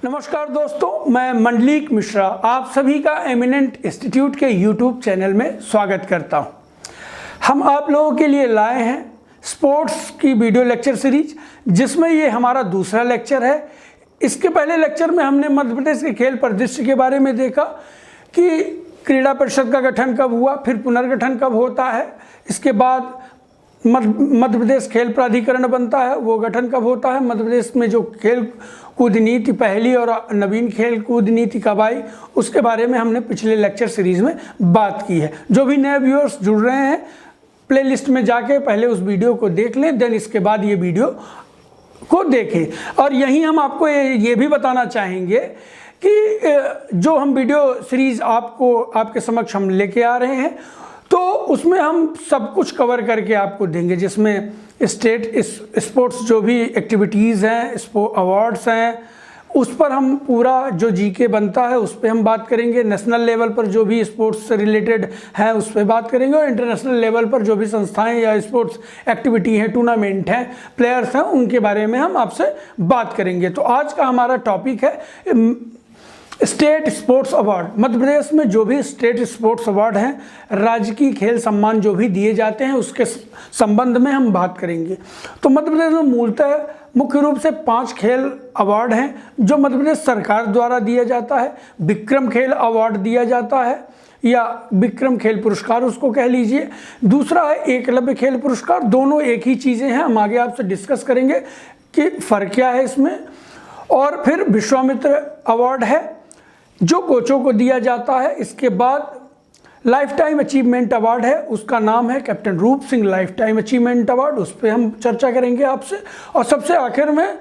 नमस्कार दोस्तों, मैं मंडलीक मिश्रा आप सभी का एमिनेंट इंस्टीट्यूट के यूट्यूब चैनल में स्वागत करता हूं। हम आप लोगों के लिए लाए हैं स्पोर्ट्स की वीडियो लेक्चर सीरीज, जिसमें ये हमारा दूसरा लेक्चर है। इसके पहले लेक्चर में हमने मध्य प्रदेश के खेल परिदृश्य के बारे में देखा कि क्रीड़ा परिषद का गठन कब हुआ, फिर पुनर्गठन कब होता है, इसके बाद मध्य प्रदेश खेल प्राधिकरण बनता है, वो गठन कब होता है, मध्य प्रदेश में जो खेल कूद नीति पहली और नवीन खेल कूद नीति कब आई, उसके बारे में हमने पिछले लेक्चर सीरीज में बात की है। जो भी नए व्यूअर्स जुड़ रहे हैं, प्लेलिस्ट में जाके पहले उस वीडियो को देख लें, देन इसके बाद ये वीडियो को देखें। और यहीं हम आपको ये भी बताना चाहेंगे कि जो हम वीडियो सीरीज आपके समक्ष हम लेके आ रहे हैं, तो उसमें हम सब कुछ कवर करके आपको देंगे, जिसमें स्टेट स्पोर्ट्स जो भी एक्टिविटीज़ हैं, अवार्ड्स हैं, उस पर हम पूरा जो जीके बनता है उस पर हम बात करेंगे। नेशनल लेवल पर जो भी स्पोर्ट्स से रिलेटेड है उस पर बात करेंगे, और इंटरनेशनल लेवल पर जो भी संस्थाएं या स्पोर्ट्स एक्टिविटी हैं, टूर्नामेंट हैं, प्लेयर्स हैं, उनके बारे में हम आपसे बात करेंगे। तो आज का हमारा टॉपिक है state sports award. Madhya Pradesh में जो भी स्टेट स्पोर्ट्स अवार्ड हैं, राजकीय खेल सम्मान जो भी दिए जाते हैं, उसके संबंध में हम बात करेंगे। तो मध्य प्रदेश में मूलतः मुख्य रूप से 5 खेल अवार्ड हैं जो मध्य प्रदेश सरकार द्वारा दिया जाता है। विक्रम खेल अवार्ड दिया जाता है, या विक्रम खेल पुरस्कार उसको कह लीजिए। दूसरा है एकलव्य खेल पुरस्कार। दोनों एक ही चीज़ें हैं, हम आगे आपसे डिस्कस करेंगे कि फ़र्क क्या है इसमें। और फिर विश्वामित्र अवार्ड है जो कोचों को दिया जाता है। इसके बाद लाइफ टाइम अचीवमेंट अवार्ड है, उसका नाम है कैप्टन रूप Singh life time achievement award, उस पर हम चर्चा करेंगे आपसे। और सबसे आखिर में,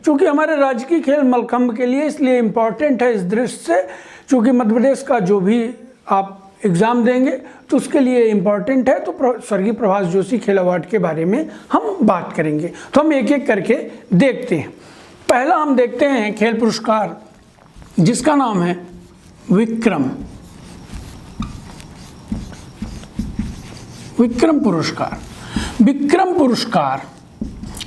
चूँकि हमारे राजकीय खेल मलखंभ के लिए इसलिए इम्पॉर्टेंट है इस दृष्टि से, चूँकि मध्य प्रदेश का जो भी आप एग्ज़ाम देंगे तो उसके लिए इम्पॉर्टेंट है, तो स्वर्गीय प्रभाष जोशी खेल अवार्ड के बारे में हम बात करेंगे। तो हम एक एक करके देखते हैं। पहला हम देखते हैं खेल पुरस्कार, जिसका नाम है विक्रम पुरस्कार।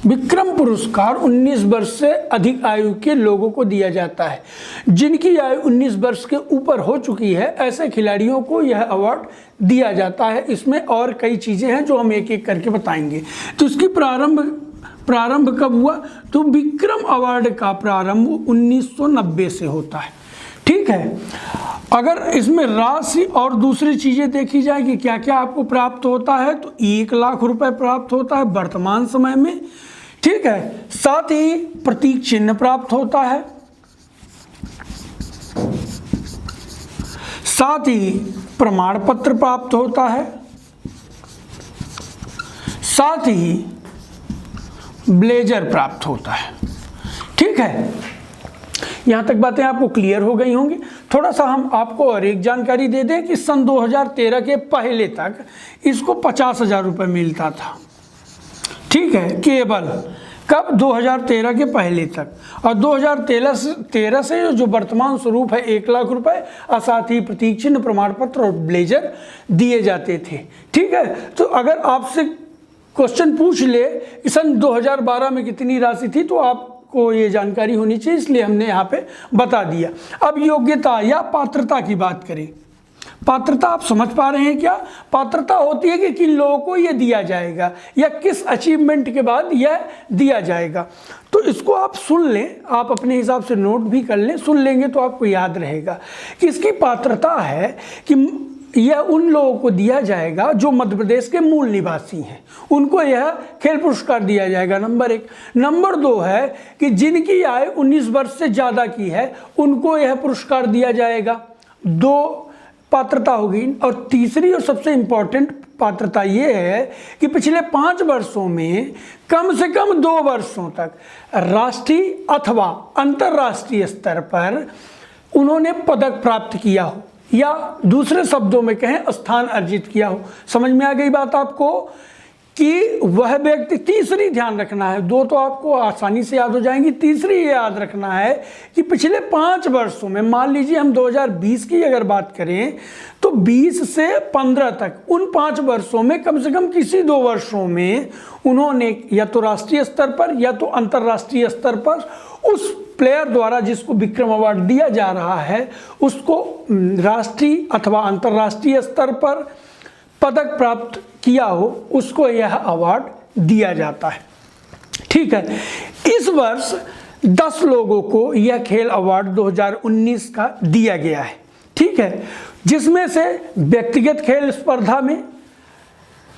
विक्रम पुरस्कार 19 वर्ष से अधिक आयु के लोगों को दिया जाता है। जिनकी आयु 19 वर्ष के ऊपर हो चुकी है, ऐसे खिलाड़ियों को यह अवार्ड दिया जाता है। इसमें और कई चीज़ें हैं जो हम एक एक करके बताएंगे। तो इसकी प्रारंभ कब हुआ? तो विक्रम अवार्ड का प्रारंभ 1990 से होता है। ठीक है। अगर इसमें राशि और दूसरी चीज़ें देखी जाए कि क्या क्या आपको प्राप्त होता है, तो 1 लाख रुपए प्राप्त होता है वर्तमान समय में। ठीक है। साथ ही प्रतीक चिन्ह प्राप्त होता है, साथ ही प्रमाण पत्र प्राप्त होता है, साथ ही ब्लेजर प्राप्त होता है। ठीक है। यहाँ तक बातें आपको क्लियर हो गई होंगी। थोड़ा सा हम आपको और एक जानकारी दे दें कि सन 2013 के पहले तक इसको 50,000 रुपये मिलता था। ठीक है, केवल कब? 2013 के पहले तक। और 2013 से जो वर्तमान स्वरूप है 1 लाख रुपए, और साथ ही प्रतीक चिन्ह, प्रमाण पत्र और ब्लेजर दिए जाते थे। ठीक है। तो अगर आपसे क्वेश्चन पूछ ले कि सन 2012 में कितनी राशि थी, तो आपको ये जानकारी होनी चाहिए, इसलिए हमने यहाँ पे बता दिया। अब योग्यता या पात्रता की बात करें। पात्रता आप समझ पा रहे हैं क्या? पात्रता होती है कि किन लोगों को ये दिया जाएगा या किस अचीवमेंट के बाद यह दिया जाएगा। तो इसको आप सुन लें, आप अपने हिसाब से नोट भी कर लें, सुन लेंगे तो आपको याद रहेगा कि इसकी पात्रता है कि यह उन लोगों को दिया जाएगा जो मध्य प्रदेश के मूल निवासी हैं, उनको यह खेल पुरस्कार दिया जाएगा, नंबर 1। नंबर 2 है कि जिनकी आयु 19 वर्ष से ज़्यादा की है, उनको यह पुरस्कार दिया जाएगा। 2 पात्रता होगी। और तीसरी और सबसे इम्पॉर्टेंट पात्रता ये है कि पिछले 5 वर्षों में कम से कम 2 वर्षों तक राष्ट्रीय अथवा अंतर्राष्ट्रीय स्तर पर उन्होंने पदक प्राप्त किया हो, या दूसरे शब्दों में कहें स्थान अर्जित किया हो। समझ में आ गई बात आपको कि वह व्यक्ति, तीसरी ध्यान रखना है, दो तो आपको आसानी से याद हो जाएंगी, तीसरी ये याद रखना है कि पिछले 5 वर्षों में, मान लीजिए हम 2020 की अगर बात करें तो 20 से 15 तक, उन 5 वर्षों में कम से कम किसी 2 वर्षों में उन्होंने या तो राष्ट्रीय स्तर पर या तो अंतर्राष्ट्रीय स्तर पर उस प्लेयर द्वारा जिसको विक्रम अवार्ड दिया जा रहा है उसको राष्ट्रीय अथवा अंतर्राष्ट्रीय स्तर पर पदक प्राप्त किया हो, उसको यह अवार्ड दिया जाता है। ठीक है, इस वर्ष 10 लोगों को यह खेल अवार्ड 2019 का दिया गया है। ठीक है, जिसमें से व्यक्तिगत खेल स्पर्धा में,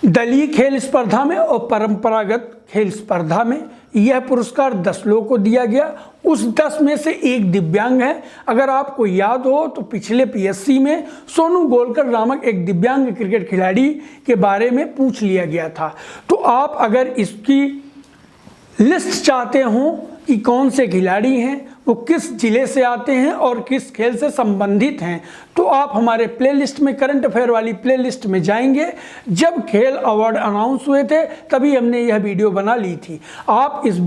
दलीय खेल स्पर्धा में और परंपरागत खेल स्पर्धा में यह पुरस्कार 10 लोगों को दिया गया। उस 10 में से एक दिव्यांग है। अगर आपको याद हो तो पिछले पीएससी में सोनू गोलकर नामक एक दिव्यांग क्रिकेट खिलाड़ी के बारे में पूछ लिया गया था। तो आप अगर इसकी लिस्ट चाहते हो कि कौन से खिलाड़ी हैं, वो किस जिले से आते हैं और किस खेल से संबंधित हैं, तो आप हमारे प्लेलिस्ट में, करंट अफेयर वाली प्लेलिस्ट में जाएंगे। जब खेल अवार्ड अनाउंस हुए थे तभी हमने यह वीडियो बना ली थी। आप उस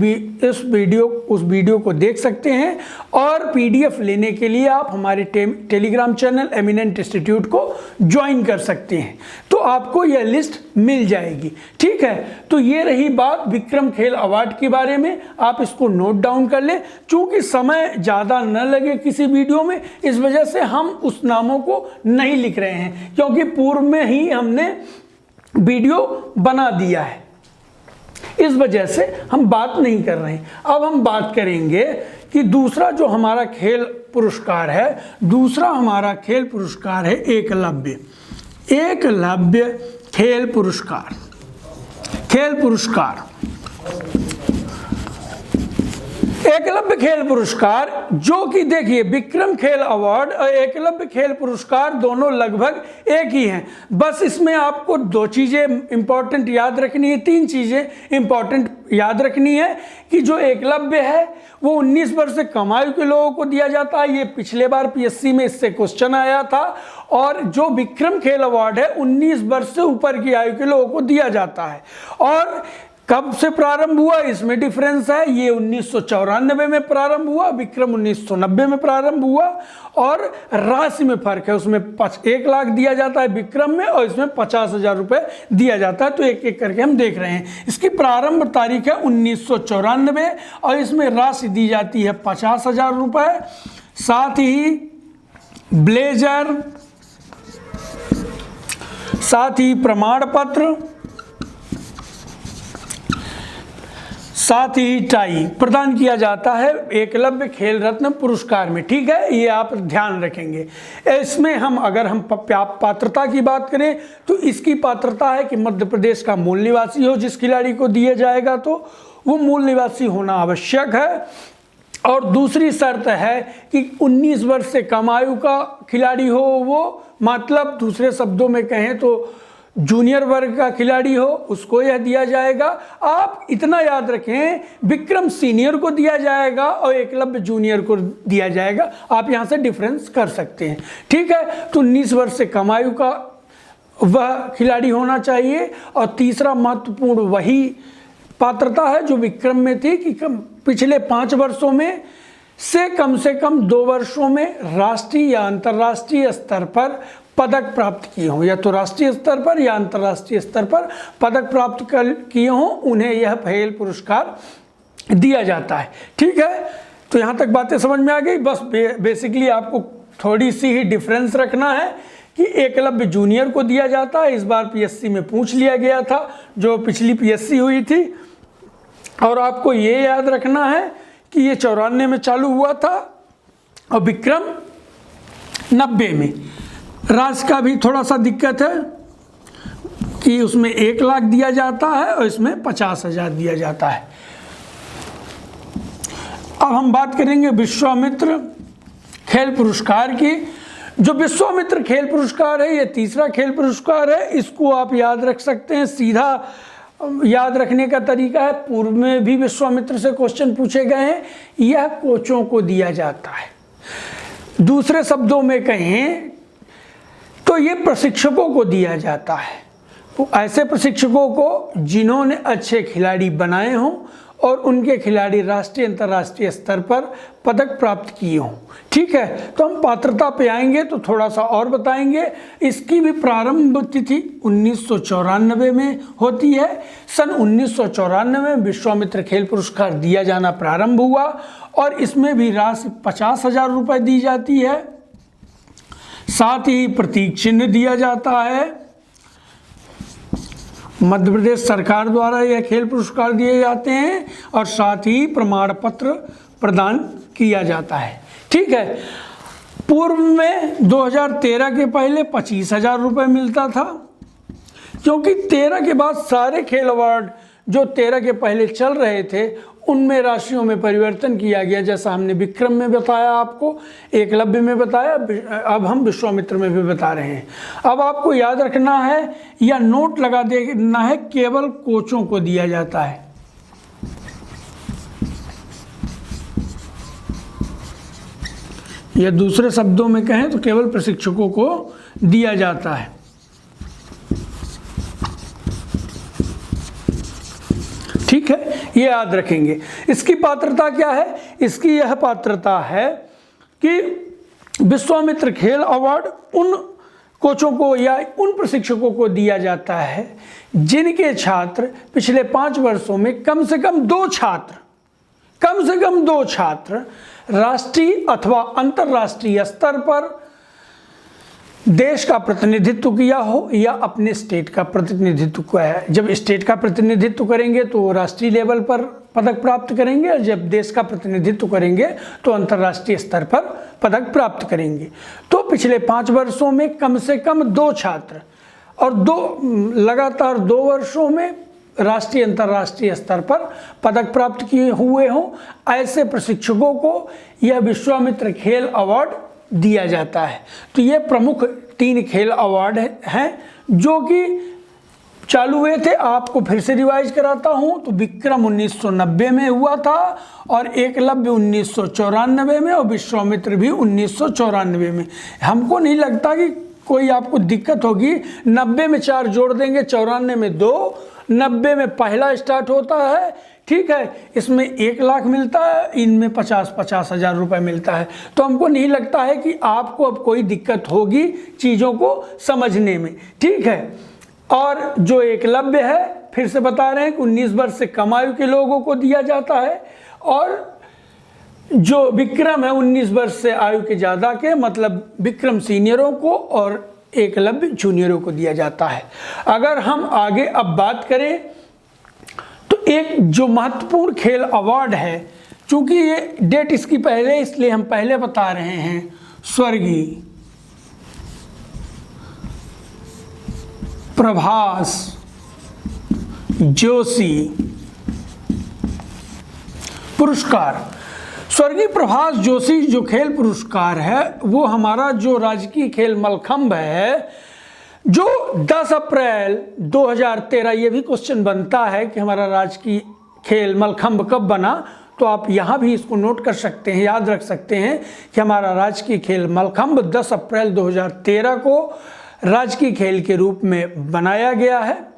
वीडियो को देख सकते हैं और पीडीएफ लेने के लिए आप हमारे टेलीग्राम चैनल एमिनेंट इंस्टीट्यूट को ज्वाइन कर सकते हैं, तो आपको यह लिस्ट मिल जाएगी। ठीक है, तो ये रही बात विक्रम खेल अवार्ड के बारे में। आप इसको नोट डाउन कर लें। चूंकि समय ज़्यादा न लगे किसी वीडियो में, इस वजह से हम उस नामों को नहीं लिख रहे हैं, क्योंकि पूर्व में ही हमने वीडियो बना दिया है, इस वजह से हम बात नहीं कर रहे हैं। अब हम बात करेंगे कि दूसरा जो हमारा खेल पुरस्कार है, दूसरा हमारा खेल पुरस्कार है एकलव्य खेल पुरस्कार। एकलव्य खेल पुरस्कार, जो कि देखिए विक्रम खेल अवार्ड और एकलव्य खेल पुरस्कार दोनों लगभग एक ही हैं। बस इसमें आपको 2 चीज़ें इंपॉर्टेंट याद रखनी है, 3 चीज़ें इंपॉर्टेंट याद रखनी है कि जो एकलव्य है वो 19 वर्ष से कम आयु के लोगों को दिया जाता है। ये पिछले बार पीएससी में इससे क्वेश्चन आया था। और जो विक्रम खेल अवार्ड है 19 वर्ष से ऊपर की आयु के लोगों को दिया जाता है। और कब से प्रारंभ हुआ, इसमें डिफरेंस है। ये 1994 में प्रारंभ हुआ, विक्रम 1990 में प्रारंभ हुआ। और राशि में फर्क है, उसमें 1 लाख दिया जाता है विक्रम में और इसमें 50,000 रुपये दिया जाता है। तो एक एक करके हम देख रहे हैं। इसकी प्रारंभ तारीख है 1994 और इसमें राशि दी जाती है 50,000 रुपये। साथ ही ब्लेजर, साथ ही प्रमाण पत्र, साथ ही टाई प्रदान किया जाता है एकलव्य खेल रत्न पुरस्कार में। ठीक है, ये आप ध्यान रखेंगे। इसमें अगर हम पात्रता की बात करें तो इसकी पात्रता है कि मध्य प्रदेश का मूल निवासी हो। जिस खिलाड़ी को दिया जाएगा तो वो मूल निवासी होना आवश्यक है। और दूसरी शर्त है कि 19 वर्ष से कम आयु का खिलाड़ी हो, वो मतलब दूसरे शब्दों में कहें तो जूनियर वर्ग का खिलाड़ी हो, उसको यह दिया जाएगा। आप इतना याद रखें, विक्रम सीनियर को दिया जाएगा और एकलव्य जूनियर को दिया जाएगा। आप यहां से डिफरेंस कर सकते हैं। ठीक है, तो 19 वर्ष से कम आयु का वह खिलाड़ी होना चाहिए। और तीसरा महत्वपूर्ण वही पात्रता है जो विक्रम में थी कि पिछले 5 वर्षों में से कम 2 वर्षों में राष्ट्रीय या अंतर्राष्ट्रीय स्तर पर पदक प्राप्त किए हों, या तो राष्ट्रीय स्तर पर या अंतर्राष्ट्रीय स्तर पर पदक प्राप्त किए हों, उन्हें यह खेल पुरस्कार दिया जाता है। ठीक है, तो यहाँ तक बातें समझ में आ गई। बस बेसिकली आपको थोड़ी सी ही डिफरेंस रखना है कि एकलव्य जूनियर को दिया जाता है। इस बार पीएससी में पूछ लिया गया था, जो पिछली पीएससी हुई थी। और आपको ये याद रखना है कि ये 94 में चालू हुआ था और विक्रम 90 में। राशि का भी थोड़ा सा दिक्कत है कि उसमें 1 लाख दिया जाता है और इसमें 50,000 दिया जाता है। अब हम बात करेंगे विश्वामित्र खेल पुरस्कार की। जो विश्वामित्र खेल पुरस्कार है, ये तीसरा खेल पुरस्कार है। इसको आप याद रख सकते हैं। सीधा याद रखने का तरीका है, पूर्व में भी विश्वामित्र से क्वेश्चन पूछे गए हैं। यह कोचों को दिया जाता है। दूसरे शब्दों में कहें तो ये प्रशिक्षकों को दिया जाता है। ऐसे प्रशिक्षकों को जिन्होंने अच्छे खिलाड़ी बनाए हों और उनके खिलाड़ी राष्ट्रीय अंतर्राष्ट्रीय स्तर पर पदक प्राप्त किए हों। ठीक है, तो हम पात्रता पे आएंगे तो थोड़ा सा और बताएंगे। इसकी भी प्रारंभ तिथि 1994 में होती है। सन 1994 में विश्वामित्र खेल पुरस्कार दिया जाना प्रारंभ हुआ और इसमें भी राशि 50,000 रुपये दी जाती है। साथ ही प्रतीक चिन्ह दिया जाता है। मध्य प्रदेश सरकार द्वारा यह खेल पुरस्कार दिए जाते हैं और साथ ही प्रमाण पत्र प्रदान किया जाता है। ठीक है, पूर्व में 2013 के पहले 25,000 रुपये मिलता था, क्योंकि 13 के बाद सारे खेल अवार्ड जो 13 के पहले चल रहे थे उनमें राशियों में परिवर्तन किया गया। जैसा हमने विक्रम में बताया, आपको एकलव्य में बताया, अब हम विश्वामित्र में भी बता रहे हैं। अब आपको याद रखना है या नोट लगा देना है, केवल कोचों को दिया जाता है। या दूसरे शब्दों में कहें तो केवल प्रशिक्षकों को दिया जाता है। ठीक है, ये याद रखेंगे। इसकी पात्रता क्या है? इसकी यह पात्रता है कि विश्वामित्र खेल अवार्ड उन कोचों को या उन प्रशिक्षकों को दिया जाता है जिनके छात्र पिछले 5 वर्षों में कम से कम 2 छात्र राष्ट्रीय अथवा अंतर्राष्ट्रीय स्तर पर देश का प्रतिनिधित्व किया हो या अपने स्टेट का प्रतिनिधित्व किया है। जब स्टेट का प्रतिनिधित्व करेंगे तो राष्ट्रीय लेवल पर पदक प्राप्त करेंगे और जब देश का प्रतिनिधित्व करेंगे तो अंतर्राष्ट्रीय स्तर पर पदक प्राप्त करेंगे। तो पिछले 5 वर्षों में कम से कम 2 छात्र और लगातार 2 वर्षों में राष्ट्रीय अंतर्राष्ट्रीय स्तर पर पदक प्राप्त किए हुए हों, ऐसे प्रशिक्षकों को यह विश्वामित्र खेल अवार्ड दिया जाता है। तो ये प्रमुख 3 खेल अवार्ड हैं जो कि चालू हुए थे। आपको फिर से रिवाइज कराता हूँ तो विक्रम 1990 में हुआ था और एकलव्य 1994 में और विश्वामित्र भी 1994 में। हमको नहीं लगता कि कोई आपको दिक्कत होगी। 90 में 4 जोड़ देंगे, 94 में 2, 90 में पहला स्टार्ट होता है। ठीक है, इसमें 1 लाख मिलता है, इनमें 50,000 रुपये मिलता है। तो हमको नहीं लगता है कि आपको अब कोई दिक्कत होगी चीज़ों को समझने में। ठीक है, और जो एकलव्य है फिर से बता रहे हैं कि 19 वर्ष से कम आयु के लोगों को दिया जाता है और जो विक्रम है 19 वर्ष से आयु के ज़्यादा के, मतलब विक्रम सीनियरों को और एकलव्य जूनियरों को दिया जाता है। अगर हम आगे अब बात करें तो एक जो महत्वपूर्ण खेल अवार्ड है, चूंकि ये डेट इसकी पहले इसलिए हम पहले बता रहे हैं, स्वर्गीय प्रभास जोशी पुरस्कार। स्वर्गीय प्रभास जोशी जो खेल पुरस्कार है वो हमारा जो राजकीय खेल मलखंभ है, जो 10 अप्रैल 2013, ये भी क्वेश्चन बनता है कि हमारा राजकीय खेल मलखंभ कब बना, तो आप यहाँ भी इसको नोट कर सकते हैं, याद रख सकते हैं कि हमारा राजकीय खेल मलखंभ 10 अप्रैल 2013 को राजकीय खेल के रूप में बनाया गया है।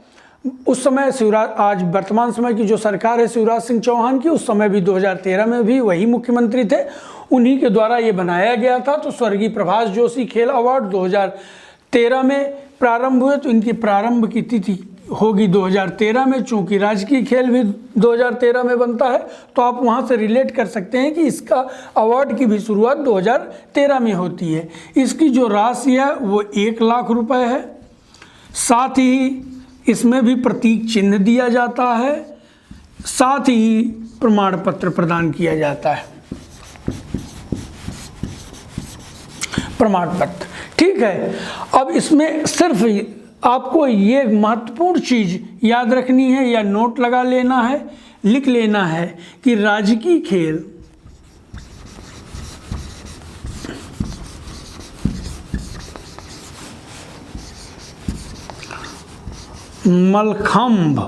उस समय आज वर्तमान समय की जो सरकार है शिवराज सिंह चौहान की, उस समय भी 2013 में भी वही मुख्यमंत्री थे, उन्हीं के द्वारा ये बनाया गया था। तो स्वर्गीय प्रभास जोशी खेल अवार्ड 2013 में प्रारंभ हुए, तो इनकी प्रारंभ की तिथि होगी 2013 में। चूँकि राजकीय खेल भी 2013 में बनता है तो आप वहाँ से रिलेट कर सकते हैं कि इसका अवार्ड की भी शुरुआत 2013 में होती है। इसकी जो राशि है वो 1 लाख रुपए है। साथ ही इसमें भी प्रतीक चिन्ह दिया जाता है, साथ ही प्रमाण पत्र प्रदान किया जाता है, प्रमाण पत्र। ठीक है, अब इसमें सिर्फ आपको ये महत्वपूर्ण चीज़ याद रखनी है या नोट लगा लेना है, लिख लेना है कि राजकीय खेल मलखंभ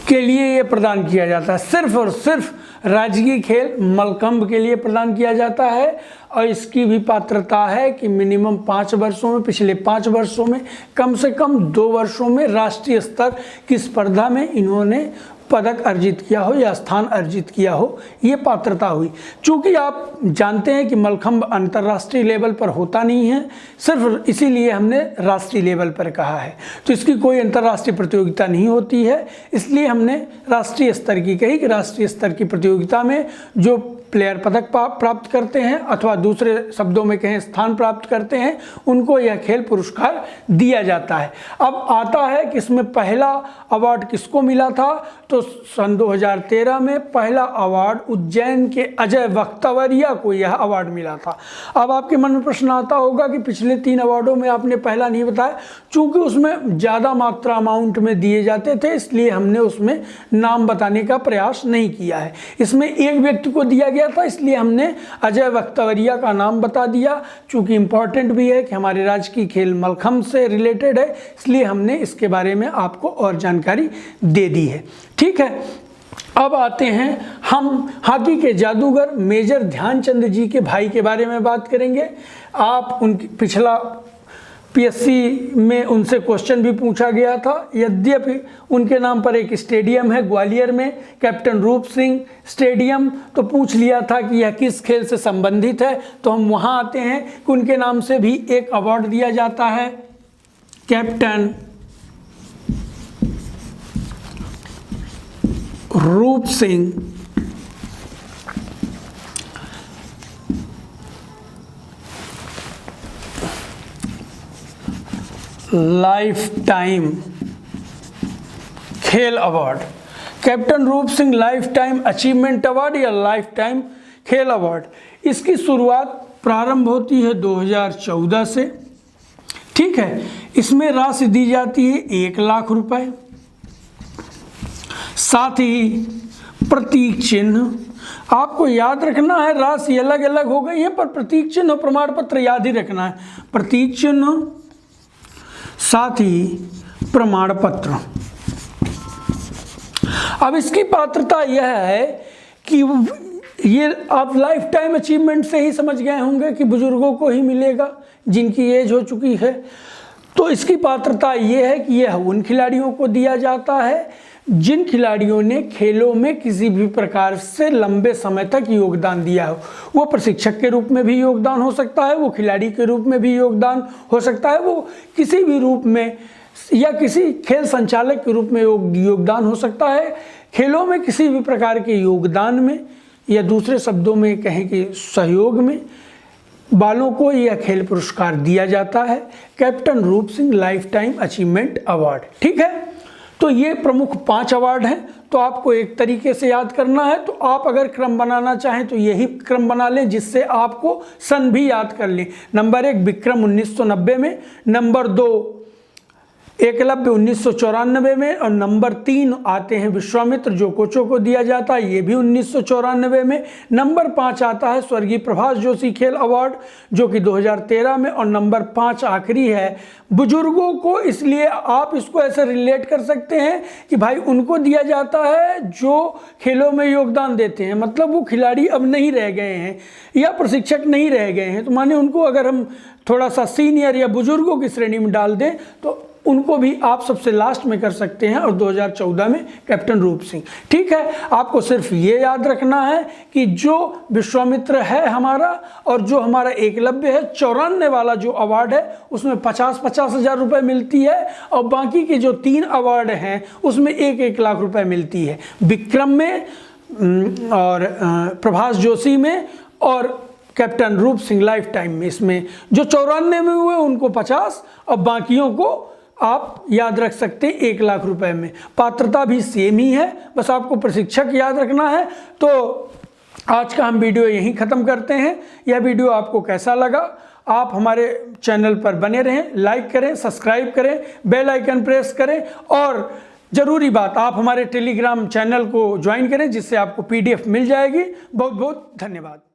के लिए ये प्रदान किया जाता है, सिर्फ और सिर्फ राजकीय खेल मलखंभ के लिए प्रदान किया जाता है। और इसकी भी पात्रता है कि मिनिमम 5 वर्षों में, पिछले 5 वर्षों में कम से कम 2 वर्षों में राष्ट्रीय स्तर की स्पर्धा में इन्होंने पदक अर्जित किया हो या स्थान अर्जित किया हो, ये पात्रता हुई। चूँकि आप जानते हैं कि मलखंभ अंतर्राष्ट्रीय लेवल पर होता नहीं है, सिर्फ इसीलिए हमने राष्ट्रीय लेवल पर कहा है। तो इसकी कोई अंतर्राष्ट्रीय प्रतियोगिता नहीं होती है, इसलिए हमने राष्ट्रीय स्तर की कही कि राष्ट्रीय स्तर की प्रतियोगिता में जो प्लेयर पदक प्राप्त करते हैं अथवा दूसरे शब्दों में कहें स्थान प्राप्त करते हैं, उनको यह खेल पुरस्कार दिया जाता है। अब आता है कि इसमें पहला अवार्ड किसको मिला था, तो सन 2013 में पहला अवार्ड उज्जैन के अजय वक्तवरिया को यह अवार्ड मिला था। अब आपके मन में प्रश्न आता होगा कि पिछले 3 अवार्डों में आपने पहला नहीं बताया। चूँकि उसमें ज़्यादा मात्रा अमाउंट में दिए जाते थे, इसलिए हमने उसमें नाम बताने का प्रयास नहीं किया है। इसमें एक व्यक्ति को दिया गया था, इसलिए हमने अजय वक्तवरिया का नाम बता दिया। चूँकि इम्पॉर्टेंट भी है कि हमारे राज्य की खेल मलखंभ से रिलेटेड है, इसलिए हमने इसके बारे में आपको और जानकारी दे दी है। ठीक है, अब आते हैं हम हॉकी के जादूगर मेजर ध्यानचंद जी के भाई के बारे में बात करेंगे। आप उनकी पिछला पीएससी में उनसे क्वेश्चन भी पूछा गया था। यद्यपि उनके नाम पर एक स्टेडियम है ग्वालियर में, कैप्टन रूप सिंह स्टेडियम, तो पूछ लिया था कि यह किस खेल से संबंधित है। तो हम वहाँ आते हैं कि उनके नाम से भी एक अवार्ड दिया जाता है, कैप्टन रूप सिंह लाइफ टाइम खेल अवार्ड। कैप्टन रूप Singh life time achievement award या लाइफ टाइम खेल अवार्ड, इसकी शुरुआत प्रारंभ होती है 2014 से। ठीक है, इसमें राशि दी जाती है 1 लाख रुपए, साथ ही प्रतीक चिन्ह। आपको याद रखना है, राशि अलग अलग हो गई है पर प्रतीक चिन्ह और प्रमाण पत्र याद ही रखना है। प्रतीक चिन्ह साथ ही प्रमाण पत्र। अब इसकी पात्रता यह है कि ये आप लाइफ टाइम अचीवमेंट से ही समझ गए होंगे कि बुजुर्गों को ही मिलेगा जिनकी एज हो चुकी है। तो इसकी पात्रता ये है कि यह उन खिलाड़ियों को दिया जाता है जिन खिलाड़ियों ने खेलों में किसी भी प्रकार से लंबे समय तक योगदान दिया हो। वो प्रशिक्षक के रूप में भी योगदान हो सकता है, वो खिलाड़ी के रूप में भी योगदान हो सकता है, वो किसी भी रूप में या किसी खेल संचालक के रूप में योगदान हो सकता है। खेलों में किसी भी प्रकार के योगदान में या दूसरे शब्दों में कहें कि सहयोग में वालों को यह खेल पुरस्कार दिया जाता है, कैप्टन रूप Singh life time achievement award. ठीक है, तो ये प्रमुख 5 अवार्ड हैं। तो आपको एक तरीके से याद करना है, तो आप अगर क्रम बनाना चाहें तो यही क्रम बना लें जिससे आपको सन भी याद कर लें। नंबर 1 विक्रम 1990 में, नंबर 2 एकलव्य 1994 में, और नंबर 3 आते हैं विश्वामित्र जो कोचों को दिया जाता है, ये भी 1994 में। नंबर 5 आता है स्वर्गीय प्रभाष जोशी खेल अवार्ड जो कि 2013 में, और नंबर 5 आखिरी है बुजुर्गों को। इसलिए आप इसको ऐसे रिलेट कर सकते हैं कि भाई उनको दिया जाता है जो खेलों में योगदान देते हैं, मतलब वो खिलाड़ी अब नहीं रह गए हैं या प्रशिक्षक नहीं रह गए हैं, तो माने उनको अगर हम थोड़ा सा सीनियर या बुजुर्गों की श्रेणी में डाल दें तो उनको भी आप सबसे लास्ट में कर सकते हैं, और 2014 में कैप्टन रूप सिंह। ठीक है, आपको सिर्फ ये याद रखना है कि जो विश्वामित्र है हमारा और जो हमारा एकलव्य है, 94 वाला जो अवार्ड है उसमें 50-50 हज़ार रुपये मिलती है, और बाकी के जो 3 अवार्ड हैं उसमें 1-1 लाख रुपए मिलती है। विक्रम में और प्रभाष जोशी में और कैप्टन रूप सिंह लाइफ टाइम में, इसमें जो 94 में हुए उनको 50 और बाकियों को आप याद रख सकते हैं 1 लाख रुपए में। पात्रता भी सेम ही है, बस आपको प्रशिक्षक याद रखना है। तो आज का हम वीडियो यहीं ख़त्म करते हैं। यह वीडियो आपको कैसा लगा? आप हमारे चैनल पर बने रहें, लाइक करें, सब्सक्राइब करें, बेल आइकन प्रेस करें, और ज़रूरी बात आप हमारे टेलीग्राम चैनल को ज्वाइन करें जिससे आपको PDF मिल जाएगी। बहुत बहुत धन्यवाद।